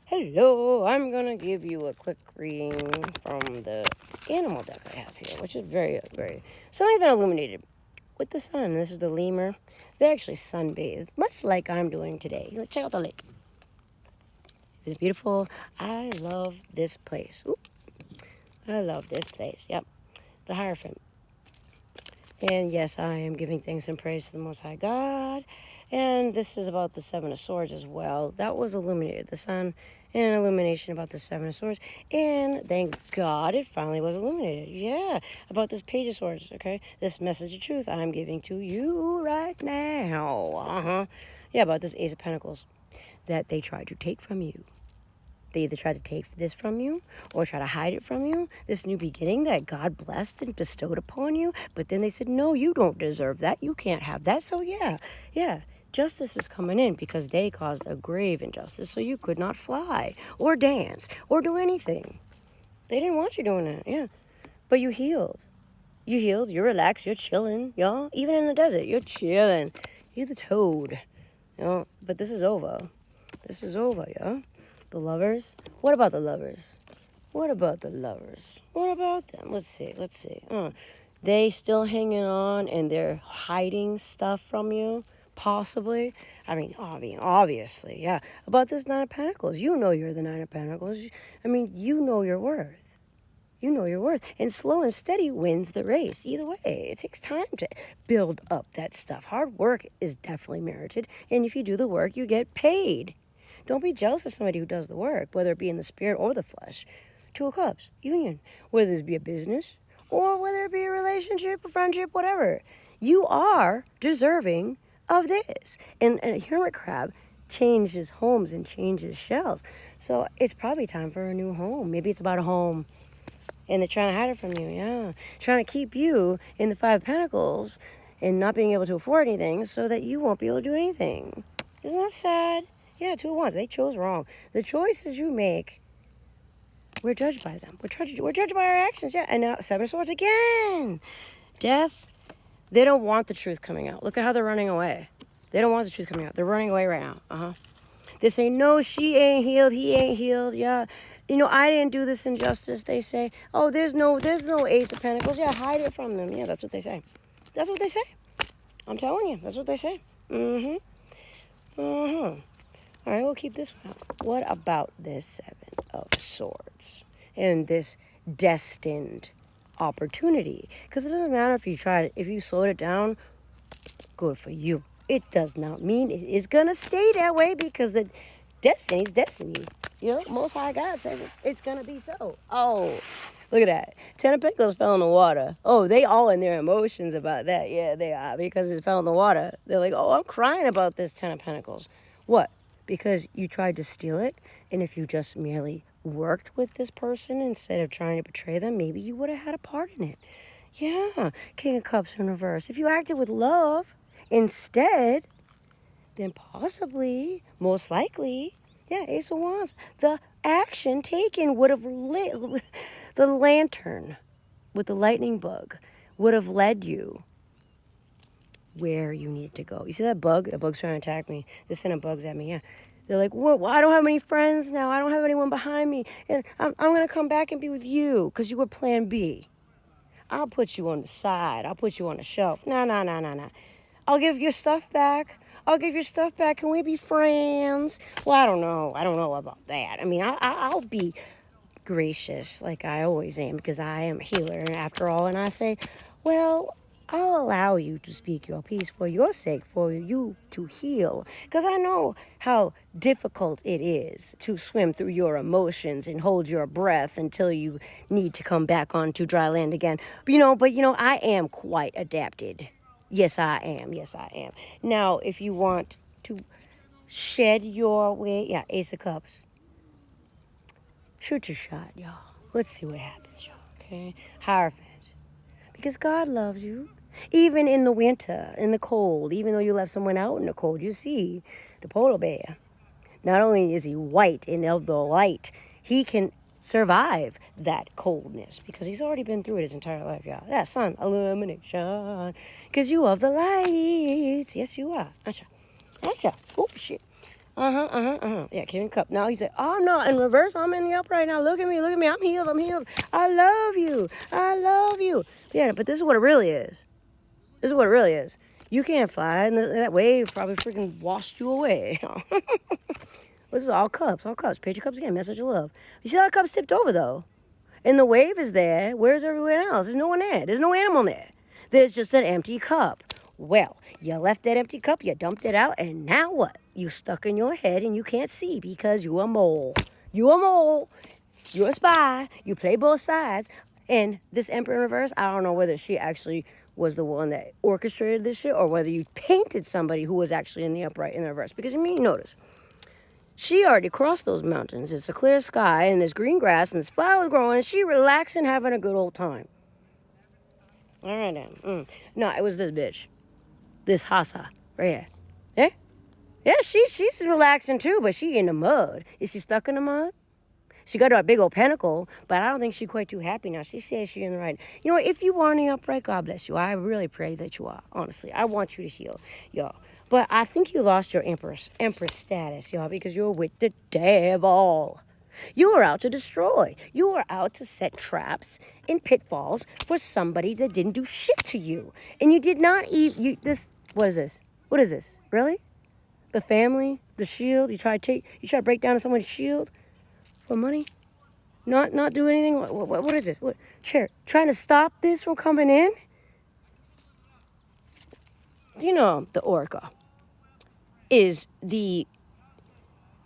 Hello, I'm going to give you a quick reading from the animal deck I have here, which is very, some have been illuminated with the sun. This is the lemur. They actually sunbathe, much like I'm doing today. Let's check out the lake. Isn't it beautiful? I love this place. Ooh, I love this place. Yep, the Hierophant. And yes, I am giving thanks and praise to the Most High God. And this is about the Seven of Swords as well. That was illuminated. The sun and an illumination about the Seven of Swords. And thank God it finally was illuminated. Yeah, about this Page of Swords, okay? This message of truth I'm giving to you right now. Yeah, about this Ace of Pentacles that they tried to take from you. They either try to take this from you or try to hide it from you. This new beginning that God blessed and bestowed upon you. But then they said, no, you don't deserve that. You can't have that. So yeah. Justice is coming in because they caused a grave injustice. So you could not fly or dance or do anything. They didn't want you doing that. Yeah. But you healed. You healed. You're relaxed. You're chilling. Y'all. Even in the desert, you're chilling. You're the toad. But this is over. This is over, yeah. The lovers? What about the lovers? What about the lovers? What about them? Let's see. They still hanging on and they're hiding stuff from you? Possibly. Obviously, yeah. About this Nine of Pentacles. You know you're the Nine of Pentacles. You know your worth. You know your worth. And slow and steady wins the race. Either way, it takes time to build up that stuff. Hard work is definitely merited. And if you do the work, you get paid. Don't be jealous of somebody who does the work, whether it be in the spirit or the flesh. Two of Cups, union. Whether this be a business or whether it be a relationship, a friendship, whatever. You are deserving of this. And a hermit crab changes homes and changes shells. So it's probably time for a new home. Maybe it's about a home and they're trying to hide it from you, yeah. Trying to keep you in the Five of Pentacles and not being able to afford anything so that you won't be able to do anything. Isn't that sad? Yeah, Two of Wands. They chose wrong. The choices you make, we're judged by them. We're judged by our actions, yeah. And now Seven of Swords again. Death. They don't want the truth coming out. Look at how they're running away. They don't want the truth coming out. They're running away right now. They say, no, she ain't healed. He ain't healed. Yeah. I didn't do this injustice. They say, oh, there's no Ace of Pentacles. Yeah, hide it from them. Yeah, that's what they say. That's what they say. I'm telling you. That's what they say. All right, we'll keep this one out. What about this Seven of Swords and this destined opportunity? Because it doesn't matter if you tried it. If you slowed it down, good for you. It does not mean it is going to stay that way because the destiny's destiny. Most High God says it's going to be so. Oh, look at that. Ten of Pentacles fell in the water. Oh, they all in their emotions about that. Yeah, they are because it fell in the water. They're like, oh, I'm crying about this Ten of Pentacles. What? Because you tried to steal it, and if you just merely worked with this person instead of trying to betray them, maybe you would have had a part in it. Yeah, King of Cups in reverse. If you acted with love instead, then possibly, most likely, yeah, Ace of Wands, the action taken would have lit, the lantern with the lightning bug would have led you where you need to go. You see that bug? The bug's trying to attack me. They're sending bugs at me, yeah. They're like, well, I don't have any friends now. I don't have anyone behind me. And I'm going to come back and be with you because you were plan B. I'll put you on the side. I'll put you on the shelf. No. I'll give your stuff back. Can we be friends? Well, I don't know. I don't know about that. I'll be gracious like I always am because I am a healer after all. And I say, well, I'll allow you to speak your piece for your sake, for you to heal. Because I know how difficult it is to swim through your emotions and hold your breath until you need to come back onto dry land again. But I am quite adapted. Yes, I am. Now, if you want to shed your way, yeah, Ace of Cups. Shoot your shot, y'all. Let's see what happens, y'all, okay? Hierophant. Because God loves you. Even in the winter, in the cold, even though you left someone out in the cold, you see the polar bear. Not only is he white and of the light, he can survive that coldness because he's already been through it his entire life, y'all. That sun, illumination, because you are the light. Yes, you are. Asha. Oh, shit. Yeah, King Cup. Now he said, oh, I'm not in reverse. I'm in the upright now. Look at me. Look at me. I'm healed. I'm healed. I love you. I love you. Yeah, but this is what it really is. This is what it really is. You can't fly, and that wave probably freaking washed you away. This is all cups. All cups. Page your cups again. Message of love. You see how the cups tipped over, though? And the wave is there. Where's everyone else? There's no one there. There's no animal there. There's just an empty cup. Well, you left that empty cup, you dumped it out, and now what? You stuck in your head and you can't see because you a mole. You a mole. You a spy. You play both sides. And this Emperor in reverse, I don't know whether she actually was the one that orchestrated this shit or whether you painted somebody who was actually in the upright in the reverse. Because you mean, notice, she already crossed those mountains. It's a clear sky and there's green grass and there's flowers growing and she relaxing, having a good old time. All right, then. No, it was this bitch. This Hassa right here. Yeah? Yeah, she's relaxing too, but she in the mud. Is she stuck in the mud? She got a big old pentacle, but I don't think she's quite too happy now. She says she's in the right. You know, if you are in the upright, God bless you. I really pray that you are, honestly. I want you to heal, y'all. But I think you lost your empress status, y'all, because you're with the devil. You are out to destroy. You are out to set traps and pitfalls for somebody that didn't do shit to you. And you did not eat this. What is this? What is this? Really? The family, the shield. You try to break down someone's shield for money. Not do anything. What is this? What chair? Trying to stop this from coming in? Do you know the orca is the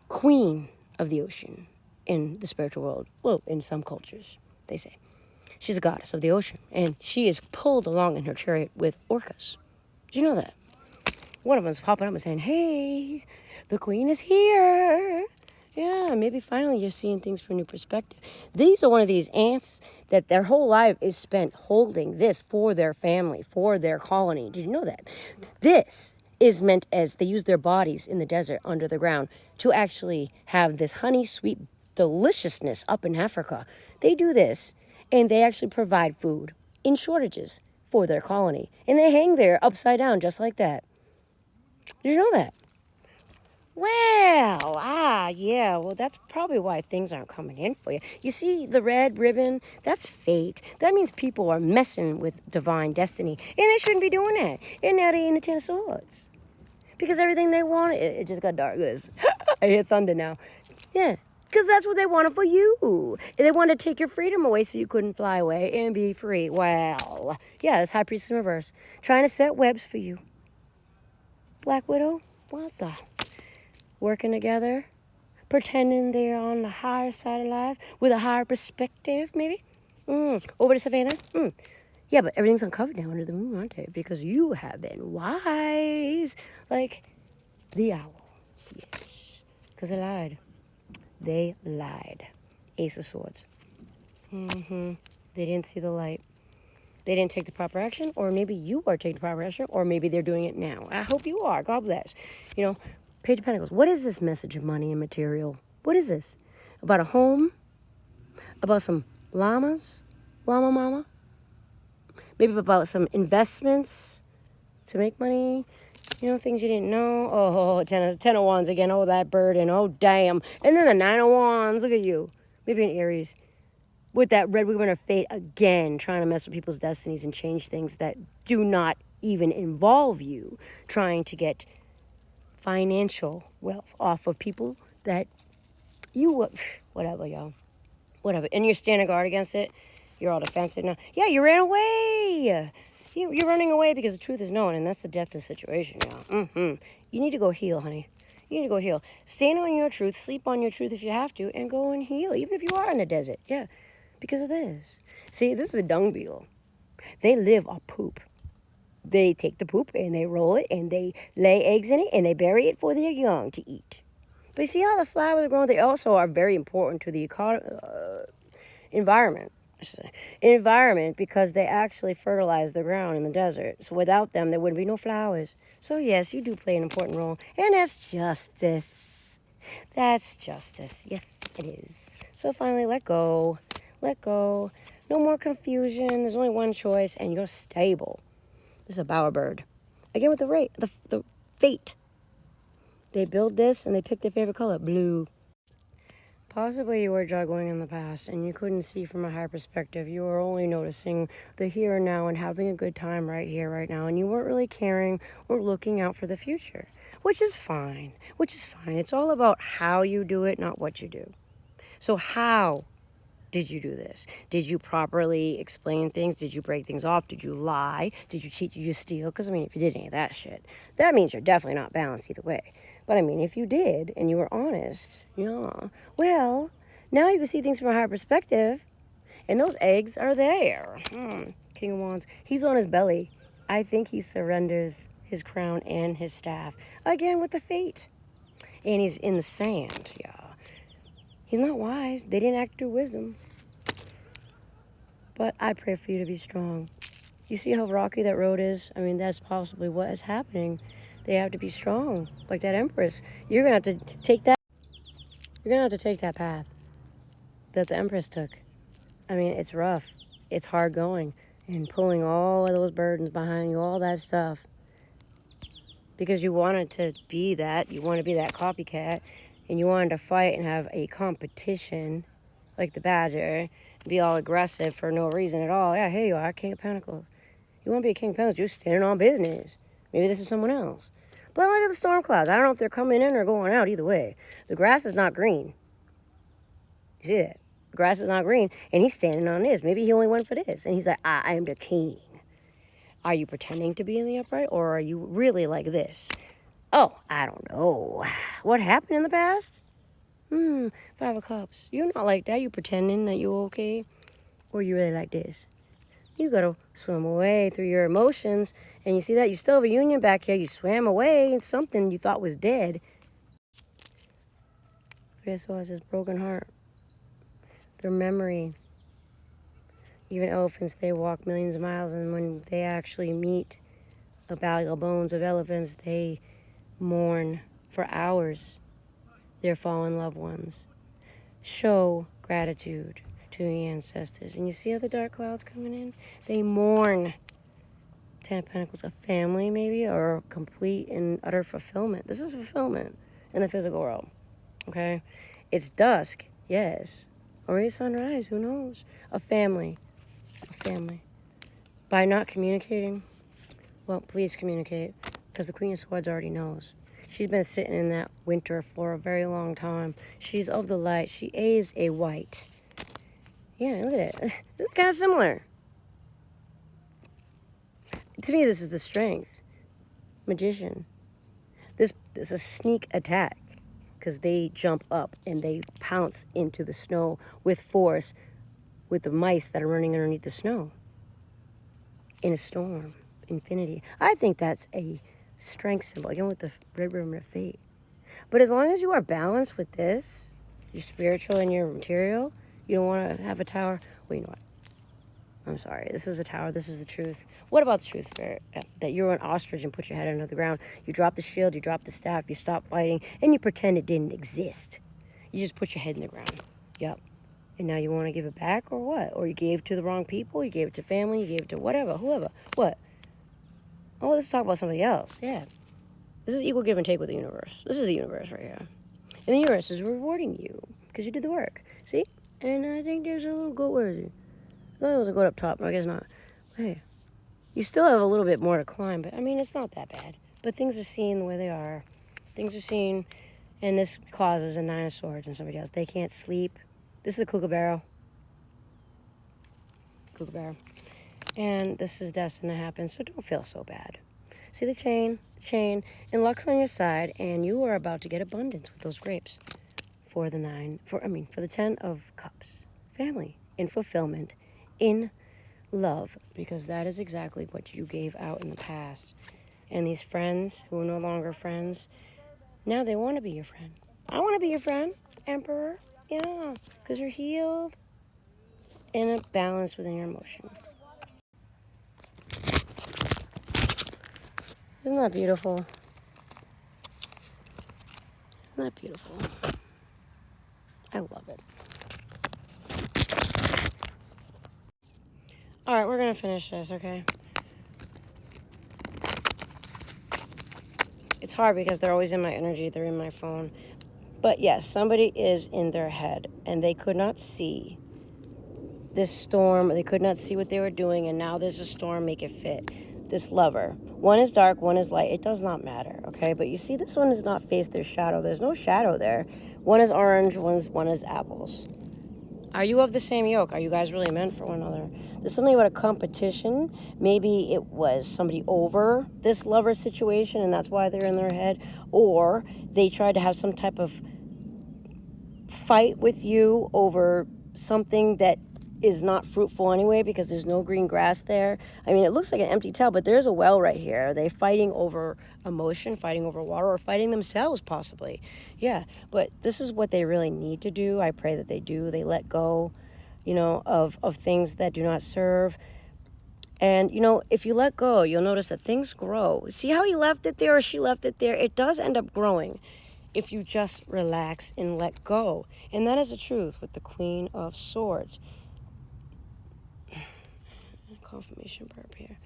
queen of the ocean in the spiritual world? Well, in some cultures, they say. She's a goddess of the ocean, and she is pulled along in her chariot with orcas. Did you know that? One of them's popping up and saying, hey, the queen is here. Yeah, maybe finally you're seeing things from a new perspective. These are one of these ants that their whole life is spent holding this for their family, for their colony. Did you know that? This is meant as they use their bodies in the desert under the ground to actually have this honey sweet deliciousness up in Africa. They do this and they actually provide food in shortages for their colony. And they hang there upside down just like that. Did you know that? Well, yeah, well, that's probably why things aren't coming in for you. You see the red ribbon? That's fate. That means people are messing with divine destiny, and they shouldn't be doing that. And now they're in the Ten of Swords. Because everything they wanted, it just got dark. I hear thunder now. Yeah, because that's what they wanted for you. They wanted to take your freedom away so you couldn't fly away and be free. Well, yeah, that's High Priestess in reverse. Trying to set webs for you. Black Widow? What the... Working together, pretending they're on the higher side of life with a higher perspective, maybe. Over to Savannah. Yeah, but everything's uncovered now under the moon, aren't they? Because you have been wise, like the owl. Yes, because they lied. They lied. Ace of Swords. They didn't see the light. They didn't take the proper action, or maybe you are taking the proper action, or maybe they're doing it now. I hope you are. God bless. You know. Page of Pentacles. What is this message of money and material? What is this? About a home? About some llamas? Llama mama? Maybe about some investments to make money? You know, things you didn't know? Oh, ten of Wands again. Oh, that burden. Oh, damn. And then the 9 of Wands. Look at you. Maybe an Aries. With that red ribbon of fate again, trying to mess with people's destinies and change things that do not even involve you. Trying to get financial wealth off of people that you, whatever, y'all. Whatever. And you're standing guard against it. You're all defensive now. Yeah, you ran away. You're running away because the truth is known, and that's the death of the situation, y'all. You need to go heal, honey. You need to go heal. Stand on your truth. Sleep on your truth if you have to, and go and heal, even if you are in the desert. Yeah, because of this. See, this is a dung beetle. They live off poop. They take the poop and they roll it and they lay eggs in it and they bury it for their young to eat. But you see how the flowers are growing? They also are very important to the environment. Environment because they actually fertilize the ground in the desert. So without them, there wouldn't be no flowers. So yes, you do play an important role. And that's justice. That's justice. Yes, it is. So finally, let go. Let go. No more confusion. There's only one choice and you're stable. This is a bowerbird. Again with the fate. They build this and they pick their favorite color, blue. Possibly you were juggling in the past and you couldn't see from a higher perspective. You were only noticing the here and now and having a good time right here, right now. And you weren't really caring or looking out for the future, which is fine, It's all about how you do it, not what you do. So how did you do this? Did you properly explain things? Did you break things off? Did you lie? Did you cheat? Did you steal? Because, I mean, if you did any of that shit, that means you're definitely not balanced either way. But, I mean, if you did and you were honest, yeah, well, now you can see things from a higher perspective. And those eggs are there. King of Wands. He's on his belly. I think he surrenders his crown and his staff. Again, with the fate. And he's in the sand, yeah. He's not wise. They didn't act through wisdom. But I pray for you to be strong. You see how rocky that road is? I mean, that's possibly what is happening. They have to be strong, like that Empress. You're gonna have to take that. You're gonna have to take that path that the Empress took. I mean, it's rough. It's hard going and pulling all of those burdens behind you, all that stuff. Because you wanted to be that. You want to be that copycat. And you wanted to fight and have a competition, like the Badger, be all aggressive for no reason at all. Yeah, here you are, King of Pentacles. You want to be a King of Pentacles, you're standing on business. Maybe this is someone else. But look at the storm clouds. I don't know if they're coming in or going out either way. The grass is not green. You see that? The grass is not green, and he's standing on this. Maybe he only went for this. And he's like, I am the king. Are you pretending to be in the upright, or are you really like this? Oh, I don't know. What happened in the past? 5 of Cups. You're not like that. You pretending that you're okay. Or you really like this. You gotta swim away through your emotions. And you see that? You still have a union back here. You swam away in something you thought was dead. 3 of Swords is broken heart. Their memory. Even elephants, they walk millions of miles. And when they actually meet the valuable bones of elephants, they mourn for hours their fallen loved ones. Show gratitude to the ancestors. And you see how the dark clouds coming in? They mourn. 10 of Pentacles, a family maybe, or complete and utter fulfillment. This is fulfillment in the physical world, okay? It's dusk, yes. Or maybe sunrise, who knows? A family. By not communicating, well, please communicate, because the Queen of Swords already knows. She's been sitting in that winter for a very long time. She's of the light. She is a white. Yeah, look at it. It's kind of similar. To me, this is the strength. Magician. This is a sneak attack, because they jump up and they pounce into the snow with force, with the mice that are running underneath the snow. In a storm. Infinity. I think that's a strength symbol, again with the red ribbon of fate. But as long as you are balanced with this, your spiritual and your material, you don't want to have a tower. Well, you know what? I'm sorry. This is a tower. This is the truth. What about the truth, Spirit? That you're an ostrich and put your head under the ground. You drop the shield, you drop the staff, you stop fighting, and you pretend it didn't exist. You just put your head in the ground. Yep. And now you want to give it back or what? Or you gave it to the wrong people, you gave it to family, you gave it to whatever, whoever. What? Oh, let's talk about somebody else. Yeah. This is equal give and take with the universe. This is the universe right here. And the universe is rewarding you because you did the work. See? And I think there's a little goat. Where is he? I thought it was a goat up top, but I guess not. Hey. You still have a little bit more to climb, but I mean, it's not that bad. But things are seen the way they are. Things are seen, and this causes a 9 of Swords and somebody else. They can't sleep. This is the kookaburra. And this is destined to happen, so don't feel so bad. See the chain, and luck's on your side, and you are about to get abundance with those grapes. For the 10 of Cups. Family, in fulfillment, in love, because that is exactly what you gave out in the past. And these friends who are no longer friends, now they want to be your friend. I want to be your friend, Emperor. Yeah, because you're healed and a balance within your emotion. Isn't that beautiful? Isn't that beautiful? I love it. All right, we're going to finish this, okay? It's it's hard because they're always in my energy. They're in my phone. But yes, somebody is in their head, and they could not see this storm. They could not see what they were doing, and now there's a storm. Make it fit. This lover. One is dark, one is light. It does not matter, okay? But you see, this one does not face their shadow. There's no shadow there. One is orange, one is apples. Are you of the same yoke? Are you guys really meant for one another? There's something about a competition. Maybe it was somebody over this lover situation, and that's why they're in their head. Or they tried to have some type of fight with you over something that is not fruitful anyway because there's no green grass there. I mean, it looks like an empty tell, but there's a well right here. Are they fighting over emotion, fighting over water, or fighting themselves possibly? Yeah, but this is what they really need to do. I pray that they do. They let go, of things that do not serve. And, if you let go, you'll notice that things grow. See how he left it there or she left it there? It does end up growing if you just relax and let go. And that is the truth with the Queen of Swords. Confirmation burp here.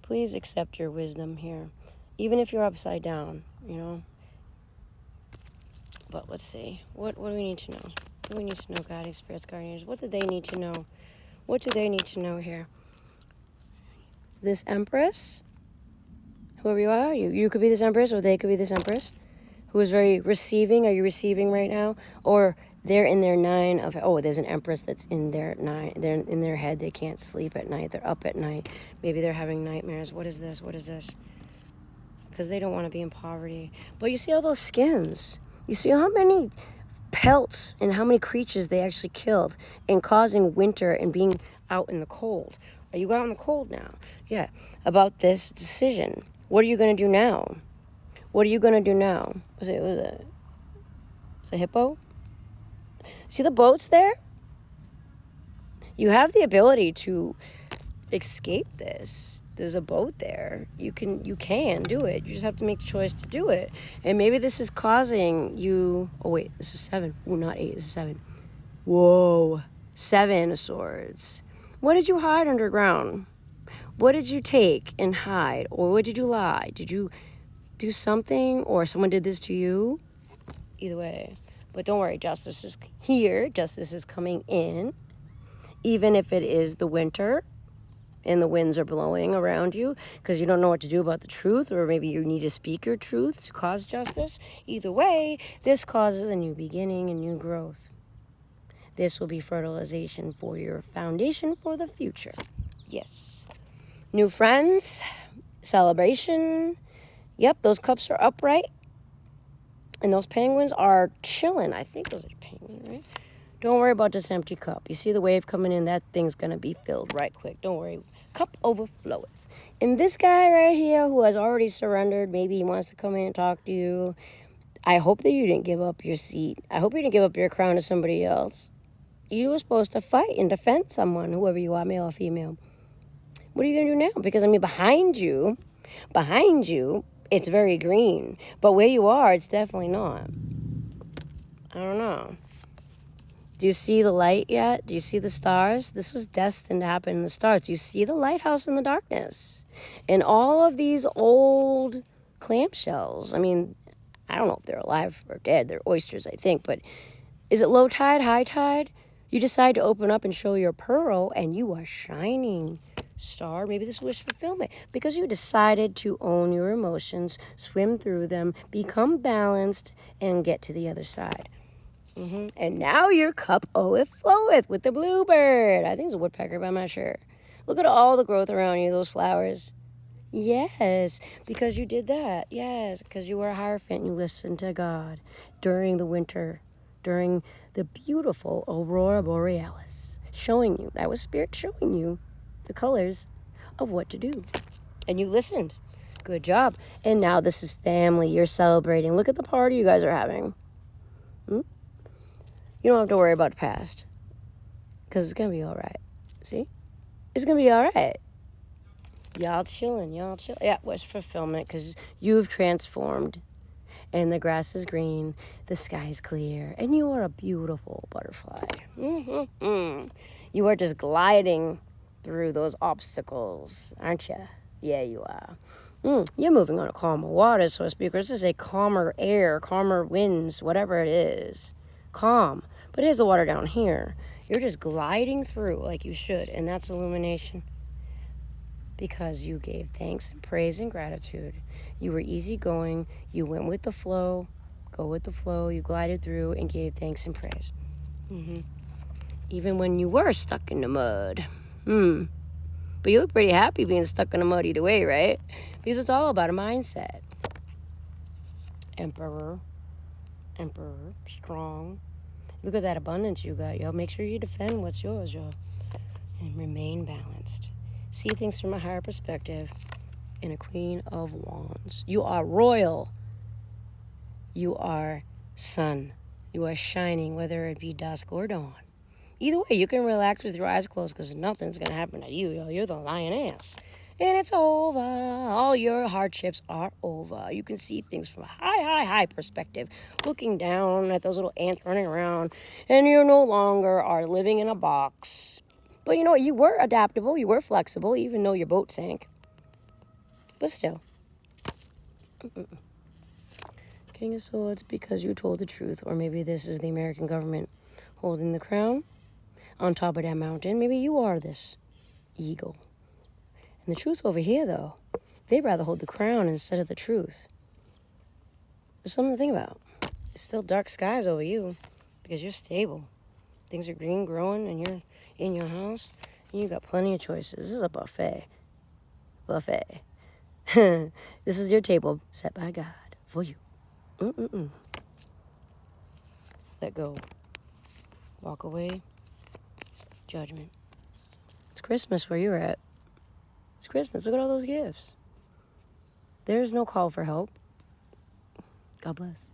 Please accept your wisdom here, even if you're upside down, But let's see. What do we need to know? What do we need to know, guiding spirits, guardians? What do they need to know? What do they need to know here? This Empress, whoever you are, you could be this Empress, or they could be this Empress, who is very receiving. Are you receiving right now? Or they're in their 9 of, there's an Empress that's in their 9. They're in their head. They can't sleep at night. They're up at night. Maybe they're having nightmares. What is this? What is this? Because they don't want to be in poverty. But you see all those skins. You see how many pelts and how many creatures they actually killed and causing winter and being out in the cold. Are you out in the cold now? Yeah. About this decision. What are you going to do now? What are you going to do now? Was it a hippo? See the boats there? You have the ability to escape this. There's a boat there. You can do it. You just have to make the choice to do it. And maybe this is causing you... Oh, wait. This is 7. Oh, not 8. This is 7. Whoa. 7 of swords. What did you hide underground? What did you take and hide? Or what did you lie? Did you do something? Or someone did this to you? Either way. But don't worry, justice is here. Justice is coming in. Even if it is the winter and the winds are blowing around you because you don't know what to do about the truth, or maybe you need to speak your truth to cause justice. Either way, this causes a new beginning and new growth. This will be fertilization for your foundation for the future. Yes. New friends, celebration. Yep, those cups are upright. And those penguins are chilling. I think those are penguins, right? Don't worry about this empty cup. You see the wave coming in? That thing's going to be filled right quick. Don't worry. Cup overfloweth. And this guy right here who has already surrendered, maybe he wants to come in and talk to you. I hope that you didn't give up your seat. I hope you didn't give up your crown to somebody else. You were supposed to fight and defend someone, whoever you are, male or female. What are you going to do now? Because, behind you, it's very green. But where you are, it's definitely not. I don't know. Do you see the light yet? Do you see the stars? This was destined to happen in the stars. Do you see the lighthouse in the darkness? And all of these old clamshells. I don't know if they're alive or dead. They're oysters, I think. But is it low tide, high tide? You decide to open up and show your pearl, and you are shining. Star, maybe this wish fulfillment, because you decided to own your emotions, swim through them, become balanced, and get to the other side. And now your cup overfloweth with the bluebird. I think it's a woodpecker, but I'm not sure. Look at all the growth around you, those flowers. Yes, because you did that. Yes, because you were a Hierophant and you listened to God during the winter, during the beautiful Aurora Borealis, showing you. That was Spirit showing you the colors of what to do. And you listened. Good job. And now this is family. You're celebrating. Look at the party you guys are having. You don't have to worry about the past. Because it's going to be all right. See? It's going to be all right. Y'all chilling. Yeah, wish fulfillment, because you've transformed. And the grass is green. The sky is clear. And you are a beautiful butterfly. You are just gliding through those obstacles, aren't you? Yeah, you are. You're moving on a calmer water, so to speak. Or let's just say calmer air, calmer winds, whatever it is. Calm. But here's the water down here. You're just gliding through like you should. And that's illumination. Because you gave thanks and praise and gratitude. You were easygoing. You went with the flow. Go with the flow. You glided through and gave thanks and praise. Even when you were stuck in the mud. But you look pretty happy being stuck in the mud either way, right? Because it's all about a mindset. Emperor, strong. Look at that abundance you got, yo. Make sure you defend what's yours, yo. And remain balanced. See things from a higher perspective. And a Queen of Wands. You are royal. You are sun. You are shining, whether it be dusk or dawn. Either way, you can relax with your eyes closed because nothing's going to happen to you, yo. You're the lioness. And it's over. All your hardships are over. You can see things from a high perspective, looking down at those little ants running around, and you no longer are living in a box. But you know what? You were adaptable. You were flexible, even though your boat sank. But still. King of Swords, because you told the truth. Or maybe this is the American government holding the crown on top of that mountain. Maybe you are this eagle. And the truth's over here, though. They'd rather hold the crown instead of the truth. There's something to think about. It's still dark skies over you because you're stable. Things are green, growing, and you're in your house. And you got plenty of choices. This is a buffet. Buffet. This is your table set by God for you. Let go. Walk away. Judgment. It's Christmas where you're at. It's Christmas. Look at all those gifts. There's no call for help. God bless.